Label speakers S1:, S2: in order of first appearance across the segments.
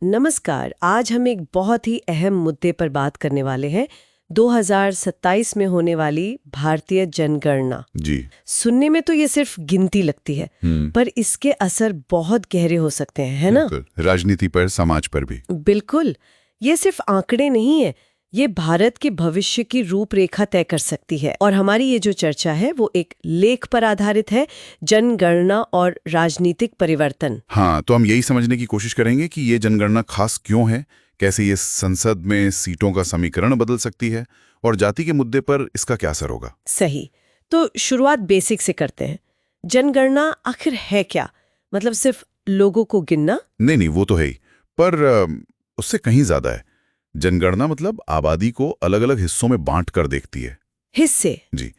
S1: नमस्कार। आज हम एक बहुत ही अहम मुद्दे पर बात करने वाले हैं। 2027 में होने वाली भारतीय जनगणना।
S2: जी।
S1: सुनने में तो ये सिर्फ गिनती लगती है, पर इसके असर बहुत गहरे हो सकते हैं, है ना?
S2: बिल्कुल, राजनीति पर, समाज पर भी।
S1: बिल्कुल। ये सिर्फ आंकड़े नहीं है, ये भारत के भविष्य की रूपरेखा तय कर सकती है। और हमारी ये जो चर्चा है वो एक लेख पर आधारित है, जनगणना और राजनीतिक परिवर्तन।
S2: हाँ, तो हम यही समझने की कोशिश करेंगे कि ये जनगणना खास क्यों है, कैसे ये संसद में सीटों का समीकरण बदल सकती है और जाति के मुद्दे पर इसका क्या असर होगा।
S1: सही। तो शुरुआत बेसिक से करते हैं। जनगणना आखिर है क्या? मतलब सिर्फ लोगों को गिनना?
S2: नहीं, वो तो है ही, पर उससे कहीं ज्यादा है। जनगणना मतलब आबादी को अलग अलग हिस्सों में बांट कर देखती है।
S1: हिस्से?
S2: जी।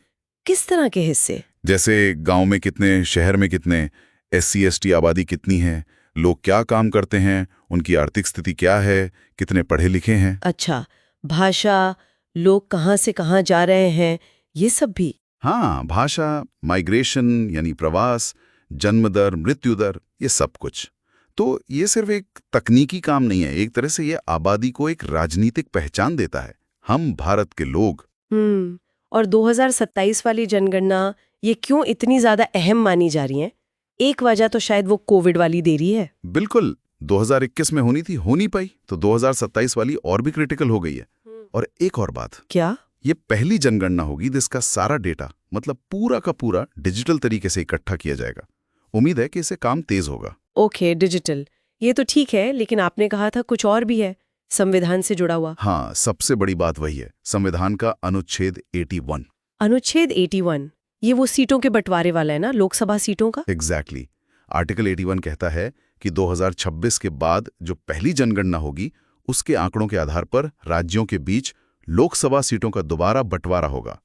S1: किस तरह के हिस्से?
S2: जैसे गांव में कितने, शहर में कितने, SC ST आबादी कितनी है, लोग क्या काम करते हैं, उनकी आर्थिक स्थिति क्या है, कितने पढ़े लिखे हैं।
S1: अच्छा, भाषा, लोग कहाँ से कहाँ जा रहे हैं, ये सब भी?
S2: हाँ, भाषा, माइग्रेशन यानी प्रवास, जन्म दर, मृत्यु दर, ये सब कुछ। तो ये सिर्फ एक तकनीकी काम नहीं है, एक तरह से ये आबादी को एक राजनीतिक पहचान देता है। हम भारत के लोग।
S1: और 2027 वाली जनगणना ये क्यों इतनी ज्यादा अहम मानी जा रही है? एक वजह तो शायद वो कोविड वाली देरी है।
S2: बिल्कुल, 2021 में होनी थी, हो नहीं पाई, तो 2027 वाली और भी क्रिटिकल हो गई है। और एक और बात,
S1: क्या?
S2: ये पहली जनगणना होगी जिसका सारा डेटा, मतलब पूरा का पूरा डिजिटल तरीके से इकट्ठा किया जाएगा। उम्मीद है कि इससे काम तेज होगा।
S1: ओके, डिजिटल, ये तो ठीक है, लेकिन आपने कहा था कुछ और भी है, संविधान से जुड़ा हुआ।
S2: हाँ, सबसे बड़ी बात वही है, संविधान का अनुच्छेद 81।
S1: अनुच्छेद 81, ये वो सीटों के बंटवारे वाला है ना, लोकसभा सीटों का?
S2: एग्जैक्टली। आर्टिकल 81 कहता है कि 2026 के बाद जो पहली जनगणना होगी, उसके आंकड़ों के आधार पर राज्यों के बीच लोकसभा सीटों का दोबारा बंटवारा होगा।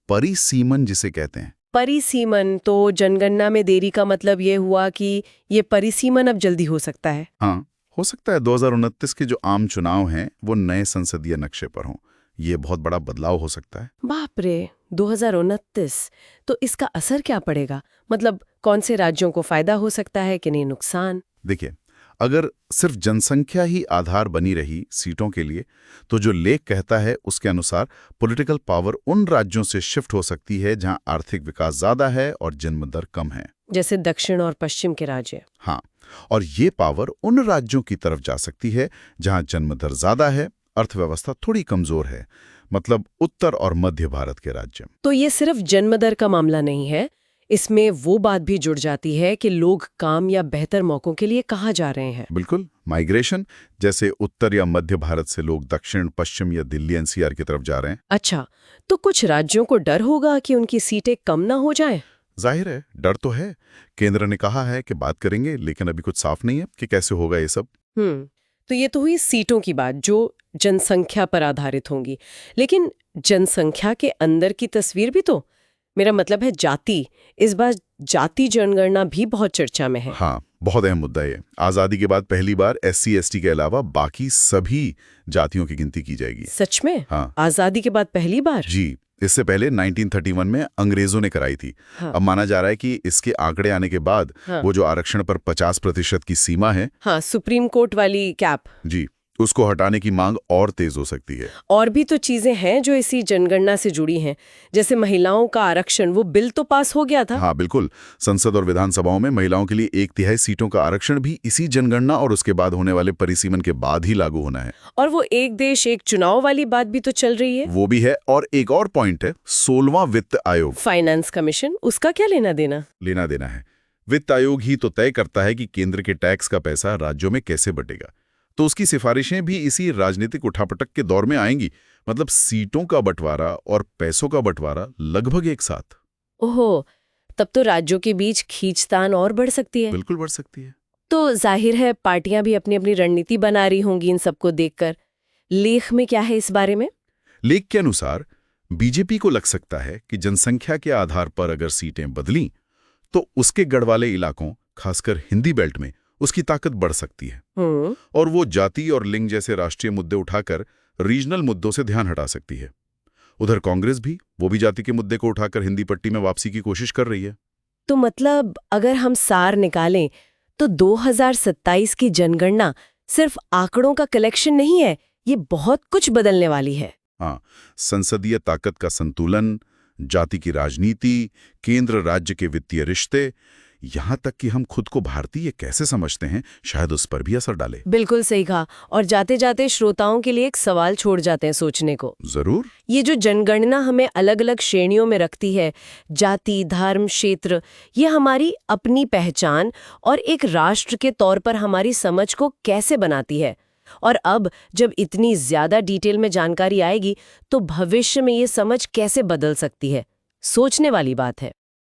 S2: परिसीमन जिसे कहते हैं।
S1: परिसीमन, तो जनगणना में देरी का मतलब ये हुआ कि ये परिसीमन अब जल्दी हो सकता है?
S2: हाँ, हो सकता है 2029 के जो आम चुनाव हैं वो नए संसदीय नक्शे पर हों। ये बहुत बड़ा बदलाव हो सकता है।
S1: बाप रे, 2029! तो इसका असर क्या पड़ेगा? मतलब कौन से राज्यों को फायदा हो सकता है कि नहीं नुकसान?
S2: देखिए, अगर सिर्फ जनसंख्या ही आधार बनी रही सीटों के लिए, तो जो लेख कहता है उसके अनुसार पॉलिटिकल पावर उन राज्यों से शिफ्ट हो सकती है जहां आर्थिक विकास ज्यादा है और जन्म दर कम है।
S1: जैसे दक्षिण और पश्चिम के राज्य।
S2: हाँ, और ये पावर उन राज्यों की तरफ जा सकती है जहां जन्म दर ज्यादा है, अर्थव्यवस्था थोड़ी कमजोर है, मतलब उत्तर और मध्य भारत के राज्य।
S1: तो ये सिर्फ जन्म दर का मामला नहीं है, इसमें वो बात भी जुड़ जाती है कि लोग काम या बेहतर मौकों के लिए कहाँ जा रहे हैं।
S2: बिल्कुल, माइग्रेशन, जैसे उत्तर या मध्य भारत से लोग दक्षिण, पश्चिम या दिल्ली NCR की तरफ जा रहे हैं।
S1: अच्छा, तो कुछ राज्यों को डर होगा कि उनकी सीटें कम ना हो जाएं?
S2: जाहिर है, डर तो है। केंद्र ने कहा है कि बात करेंगे, लेकिन अभी कुछ साफ नहीं है कि कैसे होगा ये सब।
S1: तो ये तो हुई सीटों की बात जो जनसंख्या पर आधारित होंगी, लेकिन जनसंख्या के अंदर की तस्वीर भी तो, मेरा मतलब है जाति। इस बार जाति जनगणना भी बहुत चर्चा में है।
S2: हाँ, बहुत अहम मुद्दा है। आजादी के बाद पहली बार SC ST के अलावा बाकी सभी जातियों की गिनती की जाएगी।
S1: सच में?
S2: हाँ,
S1: आजादी के बाद पहली बार?
S2: जी। इससे पहले 1931 में अंग्रेजों ने कराई थी।
S1: हाँ।
S2: अब माना जा रहा है कि इसके आंकड़े आने के बाद
S1: हाँ।
S2: वो जो आरक्षण पर 50% की सीमा है,
S1: हाँ, सुप्रीम कोर्ट वाली कैप,
S2: जी, उसको हटाने की मांग और तेज हो सकती है।
S1: और भी तो चीजें हैं जो इसी जनगणना से जुड़ी हैं, जैसे महिलाओं का आरक्षण, वो बिल तो पास हो गया था।
S2: हाँ बिल्कुल, संसद और विधानसभाओं में महिलाओं के लिए 1/3 सीटों का आरक्षण भी इसी जनगणना और उसके बाद होने वाले परिसीमन के बाद ही लागू होना है।
S1: और वो एक देश एक चुनाव वाली बात भी तो चल रही है।
S2: वो भी है, और एक और पॉइंट है, 16वां वित्त आयोग,
S1: फाइनेंस कमीशन, उसका क्या लेना देना?
S2: लेना देना है। वित्त आयोग ही तो तय करता है कि केंद्र के टैक्स का पैसा राज्यों में कैसे बटेगा, तो उसकी सिफारिशें भी इसी राजनीतिक उठापटक के दौर में आएंगी। मतलब सीटों का बंटवारा और पैसों का बंटवारा लगभग एक साथ।
S1: ओहो, तब तो राज्यों के बीच खींचतान और बढ़ सकती है।
S2: बिल्कुल बढ़ सकती है।
S1: तो जाहिर है पार्टियां भी अपनी अपनी रणनीति बना रही होंगी इन सबको देखकर। लेख में क्या है इस बारे में?
S2: लेख के अनुसार बीजेपी को लग सकता है कि जनसंख्या के आधार पर अगर सीटें बदलीं, तो उसके गढ़वाले इलाकों, खासकर हिंदी बेल्ट में, उसकी ताकत बढ़ सकती है। और वो जाति और लिंग जैसे राष्ट्रीय मुद्दे उठाकर रीजनल मुद्दों से ध्यान हटा सकती है। उधर कांग्रेस भी, वो भी जाति के मुद्दे को उठाकर हिंदी पट्टी में वापसी की कोशिश कर रही है।
S1: तो मतलब अगर हम सार निकालें तो 2027 की जनगणना सिर्फ आंकड़ों का कलेक्शन नहीं है, ये बहुत कुछ बदलने वाली है।
S2: हाँ, संसदीय ताकत का संतुलन, जाति की राजनीति, केंद्र राज्य के वित्तीय रिश्ते, यहाँ तक कि हम खुद को भारतीय कैसे समझते हैं, शायद उस पर भी असर डाले।
S1: बिल्कुल सही कहा। और जाते जाते श्रोताओं के लिए एक सवाल छोड़ जाते हैं सोचने को।
S2: जरूर।
S1: ये जो जनगणना हमें अलग अलग श्रेणियों में रखती है, जाति, धर्म, क्षेत्र, ये हमारी अपनी पहचान और एक राष्ट्र के तौर पर हमारी समझ को कैसे बनाती है? और अब जब इतनी ज्यादा डिटेल में जानकारी आएगी, तो भविष्य में ये समझ कैसे बदल सकती है? सोचने वाली बात है।